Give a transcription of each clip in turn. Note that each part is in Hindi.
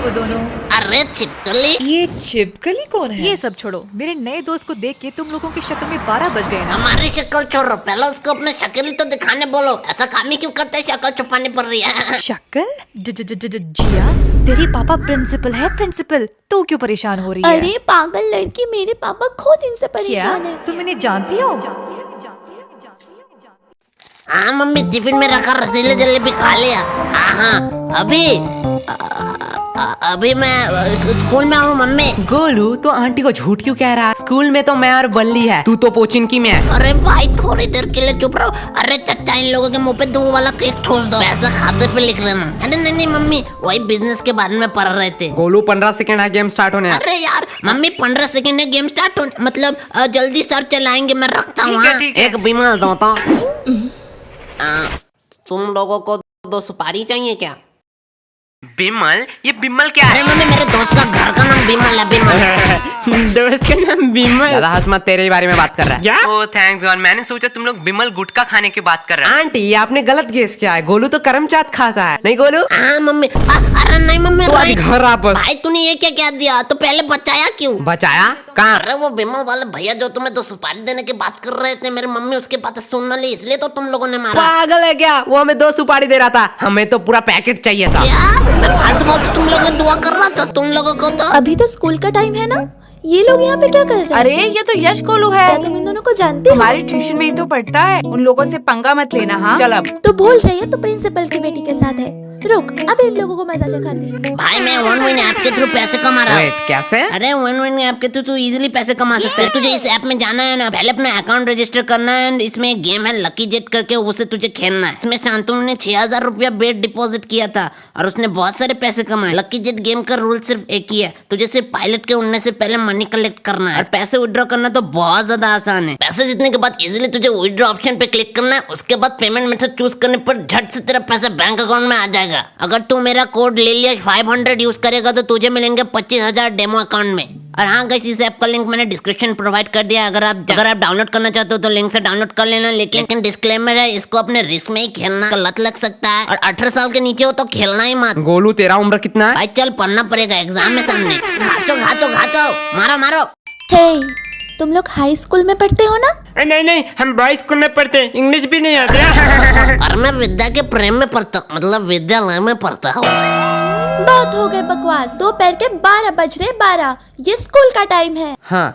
वो दोनों। अरे छिपकली, ये छिपकली कौन है? ये सब छोड़ो, मेरे नए दोस्त को देख के तुम लोगों की शक्ल में 12 बज गए ना। हमारी शक्ल छोड़ो, पहले उसको अपने शक्ल ही तो दिखाने बोलो। ऐसा काम ही क्यों करते हैं, शक्ल छुपानी पड़ रही है। शक्ल? जिया, तेरी पापा प्रिंसिपल है, प्रिंसिपल। तू क्यों परेशान हो रही है? अरे पागल लड़की, मेरे पापा खुद इनसे परेशान है। तुम इन्हें जानती हो? हाँ मम्मी, टिफिन में रखा रसीले जलेबी खा लिया। हाँ अभी मैं स्कूल में हूँ मम्मी। गोलू, तो आंटी को झूठ क्यों कह रहा है? स्कूल में तो मैं और बल्ली है, तू तो पोचिनकी में है। अरे भाई थोड़ी देर के लिए चुप रहो। अरे चचा, इन लोगों के मुंह पे 2 वाला केक छोड़ दो, पैसा खाते पे लिख लेना। अरे नहीं मम्मी, वही बिजनेस के बारे में पढ़ रहे थे। गोलू 15 सेकंड है गेम स्टार्ट होने। अरे यार मम्मी, 15 सेकंड है गेम स्टार्ट होने, मतलब जल्दी सर चलाएंगे, मैं रखता हूँ। एक बीमार दोता। तुम लोगों को 2 सुपारी चाहिए क्या? बिमल? ये बिमल क्या अरे मम्मी, मेरे दोस्त का घर का नाम बिमल है, बिमल। दोस्त का नाम बिमल? ज्यादा हंस मत, तेरे ही बारे में बात कर रहा है। क्या? ओह थैंक्स गॉड, मैंने सोचा तुम लोग बिमल गुटखा खाने की बात कर रहे हैं। आंटी, ये आपने गलत गेस किया है। गोलू तो करमचाट खाता है, नहीं गोलू? हाँ मम्मी। अरे नहीं मम्मी, तो आज घर वापस। भाई तूने ये क्या क्या दिया? तो पहले बचाया क्यों? बचाया कहाँ? अरे वो बिमल वाले भैया जो तुम्हें 2 सुपारी देने की बात कर रहे थे, मेरी मम्मी उसके बात सुन न ली, इसलिए तो तुम लोगों ने मारा। पागल है क्या? वो हमें 2 सुपारी दे रहा था, हमें तो पूरा पैकेट चाहिए था। क्या? मैं फालतू फालतू तुम लोगों को दुआ कर रहा था, तुम लोगों को तो। अभी तो स्कूल का टाइम है ना, ये लोग यहाँ पे क्या कर रहे हैं? अरे ये तो यश गोलू है, क्या तुम इन दोनों को जानते हो? हमारे ट्यूशन में ही तो पढ़ता है। उन लोगों से पंगा मत लेना। हाँ चल अब। तो बोल रही है तो प्रिंसिपल की बेटी के साथ है। रुक, अब इन लोगों को मजा चखाती हूँ। भाई मैं वन विन ऐप के थ्रू पैसे कमा रहा हूँ। वेट, कैसे? अरे वन विन ऐप के थ्रू तू इजीली पैसे कमा सकता है। तुझे इस ऐप में जाना है ना, पहले अपना अकाउंट रजिस्टर करना है। इसमें एक गेम है लकी जेट करके, उसे तुझे खेलना है। इसमें शांतनु ने 6000 रुपया बेट डिपॉजिट किया था और उसने बहुत सारे पैसे कमाए। लकी जेट गेम का रूल सिर्फ एक ही है, तुझे सिर्फ पायलट के उड़ने से पहले मनी कलेक्ट करना है और पैसे विड्रॉ करना तो बहुत ज्यादा आसान है। पैसे जीतने के बाद इजीली तुझे विड्रॉ ऑप्शन पे क्लिक करना है। उसके बाद पेमेंट मेथड चूज करने पर झट से तेरा पैसा बैंक अकाउंट में आ जाएगा। अगर तू मेरा कोड ले लिया 500 यूज करेगा तो तुझे मिलेंगे 25,000 डेमो अकाउंट में। और हाँ गाइस, इस ऐप का लिंक मैंने डिस्क्रिप्शन प्रोवाइड कर दिया। अगर आप डाउनलोड करना चाहते हो तो लिंक से डाउनलोड कर लेना। लेकिन डिस्क्लेमर है, इसको अपने रिस्क में ही खेलना, लत लग सकता है और 18 साल के नीचे हो तो खेलना ही मत। गोलू, तेरा उम्र कितना है? भाई चल, पढ़ना पड़ेगा, एग्जाम में सामने। घाचो मारो मारो। हे, तुम लोग हाई स्कूल में पढ़ते हो ना? नहीं, हम बॉयज स्कूल में पढ़ते हैं, इंग्लिश भी नहीं आती। और मैं विद्या के प्रेम में पढ़ता, मतलब विद्यालय में पढ़ता हूँ। बहुत हो गए बकवास, दोपहर के 12 बज रहे। 12, ये स्कूल का टाइम है। हाँ,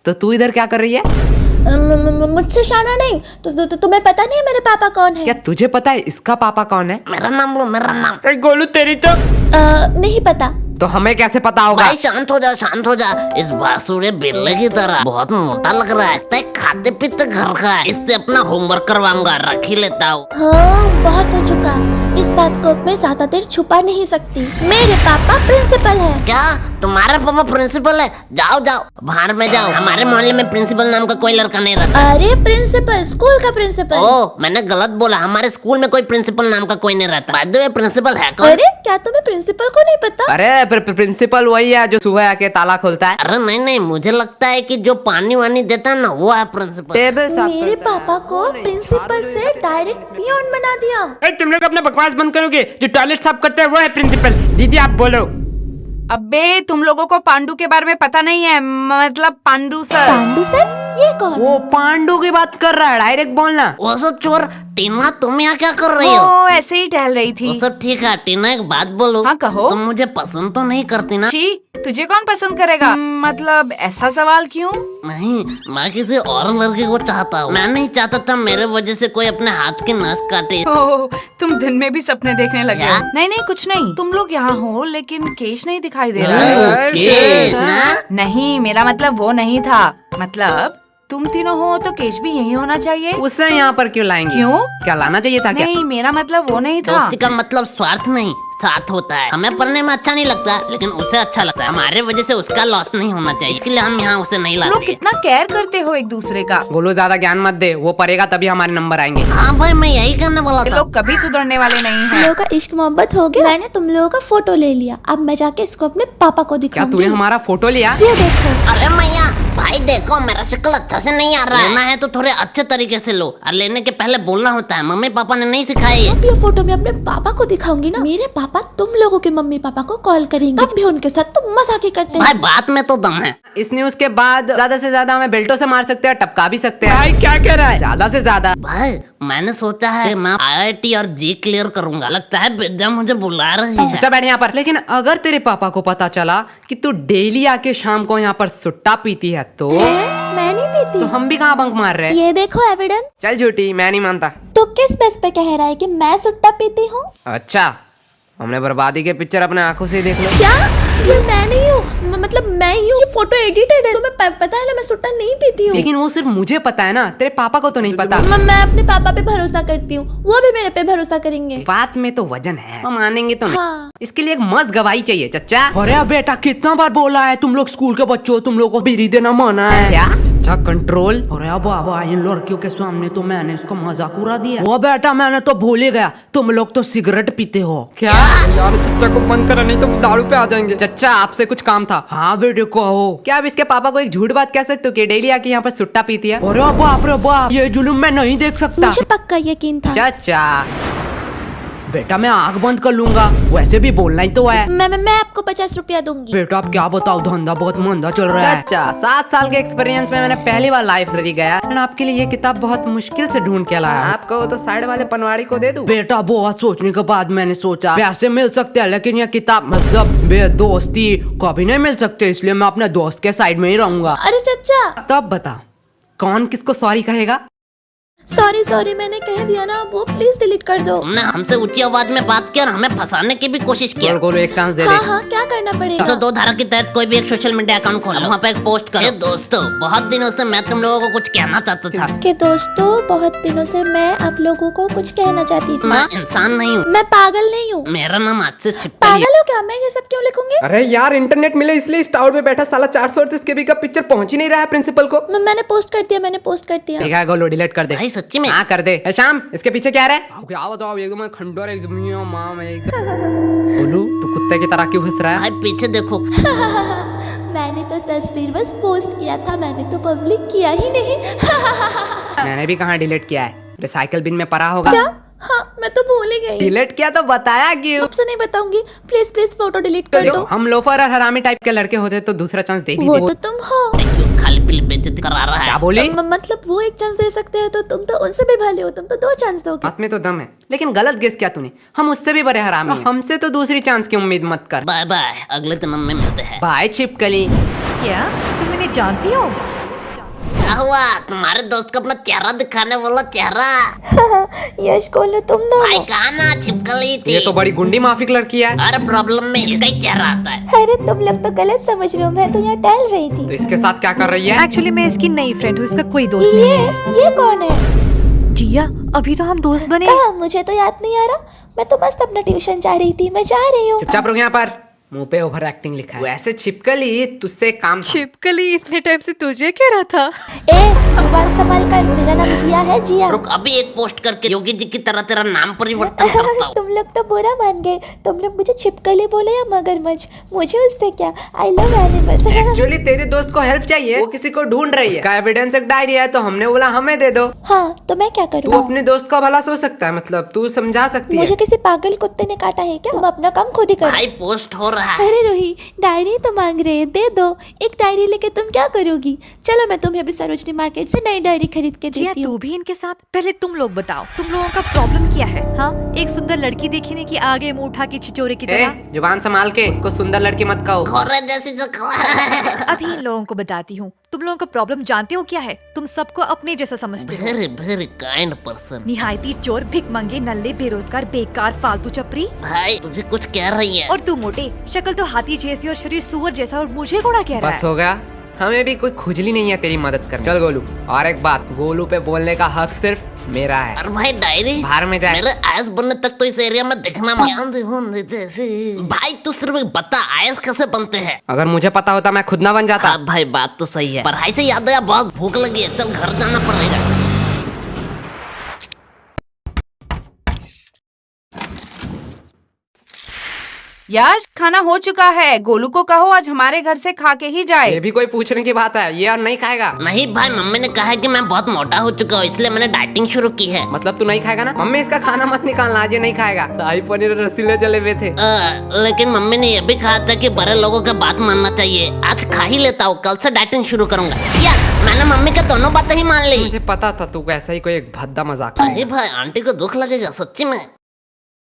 तो तू इधर क्या कर रही है? मुझसे शाना नहीं तो तुम्हें पता नहीं है मेरे पापा कौन है? क्या तुझे पता है इसका पापा कौन है? मेरा नाम लो, मेरा नाम। गोलू, तेरी तो नहीं पता। तो हमें कैसे पता होगा? भाई शांत हो जा। इस बासुड़े बिल्ले की तरह बहुत मोटा लग रहा है, तय खाते पीते घर का है। इससे अपना होमवर्क करवाऊंगा, रख ही लेता हूँ। हाँ, बहुत हो चुका। इस बात को मैं ज्यादा देर छुपा नहीं सकती। मेरे पापा प्रिंसिपल है। क्या तुम्हारा पापा प्रिंसिपल है? जाओ बाहर में जाओ। हमारे मोहल्ले में प्रिंसिपल नाम का कोई लड़का नहीं रहता। अरे प्रिंसिपल, स्कूल का प्रिंसिपल। ओह, मैंने गलत बोला। हमारे स्कूल में कोई प्रिंसिपल नाम का कोई नहीं रहता। बाय द वे, प्रिंसिपल है कौन? अरे क्या तुम्हें प्रिंसिपल को नहीं पता? अरे प्रिंसिपल वही है जो सुबह आके ताला खोलता है। अरे नहीं, मुझे लगता है कि जो पानी वानी देता है ना, वो है प्रिंसिपल। टेबल साफ मेरे पापा को प्रिंसिपल से डायरेक्ट पियोन बना दिया। तुम लोग अपना बकवास बंद करोगे? जो टॉयलेट साफ करता है वो है प्रिंसिपल। दीदी आप बोलो। अबे तुम लोगों को पांडू के बारे में पता नहीं है, मतलब पांडू सर। पांडू सर? ये कौन? वो पांडु की बात कर रहा है, डायरेक्ट बोलना। वो सब चोर। टीना, तुम यहाँ क्या कर रही हो? वो ऐसे ही टहल रही थी। वो सब ठीक है। टीना, एक बात बोलो। हाँ कहो। तुम मुझे पसंद तो नहीं करती ना? छी, तुझे कौन पसंद करेगा? मतलब ऐसा सवाल क्यों? नहीं, मैं किसी और लड़के को चाहता हूँ। मैं नहीं चाहता था मेरे वजह से कोई अपने हाथ की नस काटे। ओह, तुम दिन में भी सपने देखने लगे हो? क्या? नहीं कुछ नहीं। तुम लोग यहाँ हो लेकिन केश नहीं दिखाई दे रहा। ओह, केश ना? नहीं, मेरा मतलब वो नहीं था। मतलब तुम तीनों हो तो केश भी यही होना चाहिए। उससे यहाँ पर क्यों लाएंगे? क्यों? क्या लाना चाहिए था क्या? नहीं, मेरा मतलब वो नहीं था। दोस्ती का मतलब स्वार्थ नहीं, साथ होता है। हमें पढ़ने में अच्छा नहीं लगता, लेकिन उसे अच्छा लगता है। हमारे वजह से उसका लॉस नहीं होना चाहिए, इसके लिए हम यहाँ उसे नहीं तुम लोग लाते। कितना केयर करते हो एक दूसरे का। बोलो, ज्यादा ज्ञान मत दे, वो पढ़ेगा तभी हमारे नंबर आएंगे। हाँ भाई, मैं यही करने वाला ये था। लोग कभी सुधरने वाले नहीं तुम हैं। लोगों का इश्क मोहब्बत हो गया। मैंने तुम लोगों का फोटो ले लिया, अब मैं जाके इसको अपने पापा को क्या दिखाऊंगी। तूने हमारा फोटो लिया? ये देखो। अरे मैया, भाई देखो मेरा शक्ल अच्छा से नहीं आ रहा है। लेना है तो थोड़े अच्छे तरीके से लो, और लेने के पहले बोलना होता है। मम्मी पापा ने नहीं सिखाया ये। अब ये फोटो मैं अपने पापा को दिखाऊंगी ना, मेरे पापा तुम लोगों के मम्मी पापा को कॉल करेंगे, तब भी उनके साथ तुम मजाक करते हैं। भाई बात में तो दम है। इस न्यूज के बाद ज्यादा से ज्यादा हमें बेल्टों से मार सकते हैं, टपका भी सकते हैं। भाई क्या कह रहा है? ज्यादा से ज्यादा। भाई मैंने सोचा है कि मैं IIT और जी क्लियर करूंगा। लगता है विद्या मुझे बुला रही है। चुपचाप बैठ यहाँ पर। लेकिन अगर तेरे पापा को पता चला कि तू डेली आके शाम को यहाँ पर सुट्टा पीती है तो मैं नहीं पीती। तो हम भी कहाँ बंक मार रहे हैं? ये देखो एविडेंस। चल झूठी, मैं नहीं मानता। तो किस बेस पे कह रहा है कि मैं सुट्टा पीती हूँ? अच्छा, हमने बर्बादी के पिक्चर अपने आंखों से ही देख लो। क्या ये मैं नहीं हूँ, मतलब मैं ही हूँ। ये फोटो एडिटेड है, तुम्हें पता है ना मैं सुट्टा नहीं पीती हूँ। लेकिन वो सिर्फ मुझे पता है ना, तेरे पापा को तो नहीं पता। मैं अपने पापा पे भरोसा करती हूँ, वो भी मेरे पे भरोसा करेंगे। बात में तो वजन है, हम मानेंगे तो नहीं। हाँ। इसके लिए एक मस्त गवाही चाहिए चच्चा। अरे बेटा कितना बार बोला है, तुम लोग स्कूल के बच्चों, तुम लोग को बीड़ी देना मना है। क्या चच्चा कंट्रोल? अरे बाबा इन लड़कियों के सामने तो मैंने उसका मजाक उड़ा दिया। वो बेटा मैंने तो भूल ही गया, तुम लोग तो सिगरेट पीते हो। क्या यार, चच्चा को बंद करा नहीं तो दारू पे आ जाएंगे। चच्चा आपसे कुछ काम था। हाँ बेटे कहो। क्या आप इसके पापा को एक झूठ बात कह सकते हो कि डेली आके यहाँ पर सुट्टा पीती है? अरे बाप रे बाप, ये जुलूम मैं नहीं देख सकता। मुझे पक्का यकीन था। चाचा बेटा मैं आंख बंद कर लूंगा, वैसे भी बोलना ही तो है। मैं आपको 50 रुपया दूंगी। बेटा आप क्या बताओ, धंधा बहुत मंदा चल रहा है। चाचा 7 साल के एक्सपीरियंस में मैंने पहली बार लाइब्रेरी गया और आपके लिए ये किताब बहुत मुश्किल से ढूंढ के लाया। आपको तो साइड वाले पनवाड़ी को दे दूं? बेटा बहुत सोचने के बाद मैंने सोचा पैसे मिल सकते हैं लेकिन ये किताब मतलब बेदोस्ती कभी नहीं मिल सकते, इसलिए मैं अपने दोस्त के साइड में ही रहूंगा। अरे चचा, तब बता कौन किसको सॉरी कहेगा? सॉरी मैंने कह दिया ना, वो प्लीज डिलीट कर दो। तुमने हमसे ऊंची आवाज में बात की और हमें फंसाने की भी कोशिश की। को एक चांस दे दे। हाँ क्या करना पड़ेगा? तो 2 धारा के तहत कोई भी एक सोशल मीडिया अकाउंट खोलो, वहाँ पे एक पोस्ट करो। दोस्तों बहुत दिनों से मैं तुम लोगों को कुछ कहना चाहता था। कि दोस्तों बहुत दिनों से मैं आप लोगों को कुछ कहना चाहती थी। मैं इंसान नहीं हूँ, मैं पागल नहीं हूँ। मेरा नाम आज से छिपकली है। पागल हो क्या? मैं ये सब क्यों लिखूंगी? अरे यार इंटरनेट मिले इसलिए इस टावर पे बैठा साला 438 केबी का पिक्चर पहुंच ही नहीं रहा है प्रिंसिपल को। मैंने पोस्ट कर दिया, मैंने पोस्ट कर दिया। ठीक है गोलू डिलीट कर दे। भाई सच्ची में? हाँ कर दे। ए, शाम इसके पीछे क्या है? क्या बताओ एकदम खंडोर एकदम मां में गोलू तू कुत्ते की तरह क्यों हंस रहा है? भाई पीछे देखो। मैंने तो तस्वीर बस पोस्ट किया था, मैंने तो पब्लिक किया ही नहीं। मैंने भी कहाँ डिलीट किया है, रिसाइकल बिन में पड़ा होगा। क्या? हाँ मैं तो भूल ही गई। डिलीट किया तो बताया क्यों? आपसे नहीं बताऊंगी, प्लीज प्लीज फोटो डिलीट कर दो। हम लोफर और हरामी टाइप के लड़के होते तो दूसरा चांस दे भी वो देते। तो तुम हो। क्यों खाली पीली बेइज्जती करा रहा है? क्या बोली? मतलब वो एक चांस दे सकते हैं तो तुम तो उनसे भी भले हो, तुम तो 2 चांस दोगे। बात में तो दम है, लेकिन गलत गेस किया तूने। हम उससे भी बड़े हरामी हैं। हमसे तो दूसरी चांस की उम्मीद मत कर। बाय बाय, अगले जन्म में मिलते हैं। बाय छिपकली। क्या तुम इन्हें जानती हो? क्या हुआ? तुम्हारे दोस्त को अपना चेहरा दिखाने वाला चेहरा। यश गोलू तुम भाई दोनों। कहा ना छिपकली थी। ये तो बड़ी गुंडी माफिक लड़की है। हर प्रॉब्लम में इसका ही चेहरा आता है। अरे तुम लोग तो गलत समझ रहे हो, मैं तो यहाँ टहल रही तो थी। इसके साथ क्या कर रही है? एक्चुअली मैं इसकी नई फ्रेंड हूँ, इसका कोई दोस्त नहीं। ये कौन है? जिया अभी तो हम दोस्त बने। कहाँ? मुझे तो याद नहीं आ रहा। मैं तो मस्त अपना ट्यूशन जा रही थी, मैं जा रही हूँ। चुपचाप रुक यहाँ पर, मुंह पे ओवर एक्टिंग लिखा है। वैसे छिपकली तुझसे काम था। छिपकली इतने टाइम से तुझे कह रहा था। ए जुबान संभाल कर, मेरा नाम जिया है, जिया। रुक अभी एक पोस्ट करके योगी जी की तरह तेरा नाम परिवर्तन करता हूँ। तुम लोग तो बुरा मान गए, तुम लोग मुझे छिपकली बोले या मगरमच्छ, मुझे उससे क्या। I love animals. एक्चुअली तेरे दोस्त को हेल्प चाहिए, वो किसी को ढूंढ रही है। उसका एविडेंस एक डायरी है तो हमने बोला हमें दे दो। हाँ तो मैं क्या तू करूँ? अपने दोस्त का भला सोच सकता है, मतलब तू समझा सकती है। मुझे किसी पागल कुत्ते ने काटा है क्या? तुम अपना काम खुद ही करो। भाई पोस्ट हो रहा है। अरे रोही, डायरी तो मांग रहे हैं, दे दो। एक डायरी लेके तुम क्या करोगी? चलो मैं तुम्हें अभी सरोजनी मार्केट से नई डायरी खरीद के जिया देती तू हूँ। भी इनके साथ। पहले तुम लोग बताओ, तुम लोगों का प्रॉब्लम क्या है? हाँ एक सुंदर लड़की देखी नहीं कि आगे मुंह उठा के छिचोरे की तरह। जुबान संभाल के, को सुंदर लड़की मत कहो। घोड़े जैसी शक्ल। अभी इन लोगों को बताती हूँ। तुम लोगों का प्रॉब्लम जानते हो क्या है? तुम सबको अपने जैसा समझते हो। Very very kind person. निहायती चोर, भिखमंगे, नल्ले, बेरोजगार, बेकार, फालतू चपरी। भाई तुझे कुछ कह रही है। और तू मोटे, शक्ल तो हाथी जैसी और शरीर सुअर जैसा, और मुझे घोड़ा कह रहा बस है। हो गया, हमें भी कोई खुजली नहीं है तेरी मदद कर। चल गोलू, और एक बात, गोलू पे बोलने का हक सिर्फ मेरा है। और भाई डायरी बाहर में जाए। मेरे आयस बनने तक तो इस एरिया में दिखना मत। भाई तू सिर्फ बता आयस कैसे बनते हैं। अगर मुझे पता होता मैं खुद ना बन जाता। हाँ भाई बात तो सही है। पढ़ाई से याद आया, बहुत भूख लगी है, चल घर जाना पड़ेगा। यार खाना हो चुका है, गोलू को कहो आज हमारे घर से खा के ही जाए। ये भी कोई पूछने की बात है? ये और नहीं खाएगा? नहीं भाई, मम्मी ने कहा है कि मैं बहुत मोटा हो चुका हूँ, इसलिए मैंने डाइटिंग शुरू की है। मतलब तू नहीं खाएगा ना? मम्मी इसका खाना मत निकालना, आज ये नहीं खाएगा। शाही पनीर और रसीले जलेबे थे। लेकिन मम्मी ने ये भी कहा था कि बड़े लोगों का बात मानना चाहिए। आज खा ही लेता हूँ, कल से डाइटिंग शुरू करूंगा। यार मैंने मम्मी का दोनों बातें ही मान ली। मुझे पता था तू ऐसा ही कोई एक भद्दा मजाक। अरे भाई, आंटी को दुख लगेगा सच्ची में।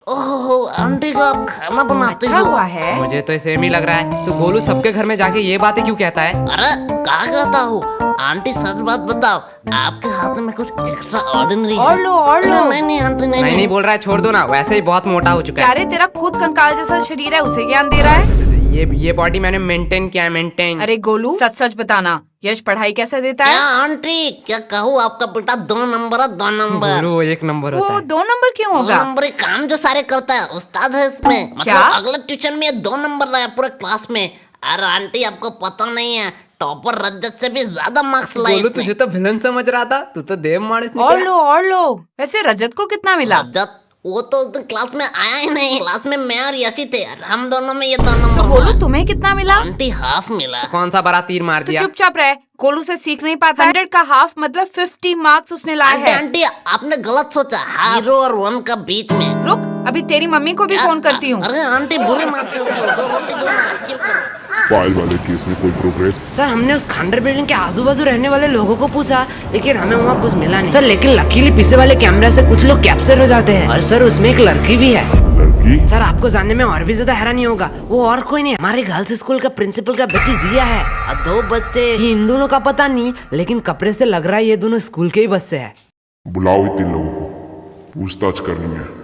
ओहो, आंटी को आप खाना बनाते अच्छा हो? हुआ है। मुझे तो सेम ही लग रहा है। तू गोलू सबके घर में जाके ये बातें क्यों कहता है? अरे क्या कहता हूँ आंटी, सच बात बताओ, आपके हाथ में कुछ एक्स्ट्रा ऑर्डिनरी और लो और लो। नहीं नहीं आंटी, नहीं नहीं बोल रहा है, छोड़ दो ना, वैसे ही बहुत मोटा हो चुका है। अरे तेरा खुद कंकाल जैसा शरीर है, उसे ज्ञान दे रहा है। ये बॉडी मैंने मेंटेन किया है, मेंटेन। अरे गोलू सच सच बताना, यश पढ़ाई कैसे देता क्या है? आंटी, क्या कहूँ, आपका बेटा 2 नंबर है, 2 नंबर। गोलू वो 1 नंबर होता वो है। 2 नंबर क्यों 2 होगा? नंबर काम जो सारे करता है, उस्ताद है इसमें। मतलब क्या? अगले ट्यूशन में 2 नंबर रहा है पूरे क्लास में। अरे आंटी, आपको पता नहीं है, टॉपर रजत से भी ज्यादा मार्क्स लाए गोलू इसने। तुझे तो विलन समझ रहा था, तू तो देव माणस और निकला। लो। वैसे रजत को कितना मिला? रजत वो तो उस दिन क्लास में आया ही नहीं। क्लास में मैं और यशी थे, हम दोनों में ये 2 नंबर तो गोलू हुआ। तुम्हें कितना मिला? आंटी हाफ मिला। कौन सा बड़ा तीर मार तो दिया? चुपचाप रहे, गोलू से सीख नहीं पाता। 100 का हाफ मतलब 50 मार्क्स उसने लाया आंटी है। आंटी, आपने गलत सोचा, हीरो और 1 का बीच में। रुक, अभी तेरी मम्मी को भी फोन करती हूँ। अरे आंटी बुरी मत करो, 2 रोटी दो ना, chill करो। फाइल वाले केस में कोई प्रोग्रेस? सर हमने उस खंडर बिल्डिंग के आजू बाजू रहने वाले लोगों को पूछा, लेकिन हमें वहाँ कुछ मिला नहीं। सर लेकिन लकीली पीछे वाले कैमरा से कुछ लोग कैप्चर हो जाते हैं, और सर उसमें एक लड़की भी है। लड़की? सर आपको जानने में और भी ज्यादा हैरानी होगा, वो और कोई नहीं, हमारे गर्ल्स स्कूल का प्रिंसिपल का बेटी जिया है। और 2 बच्चे, इन दोनों का पता नहीं, लेकिन कपड़े से लग रहा है ये दोनों स्कूल के ही बस से है। बुलाओ इन 3 लोगों को, पूछताछ करनी है।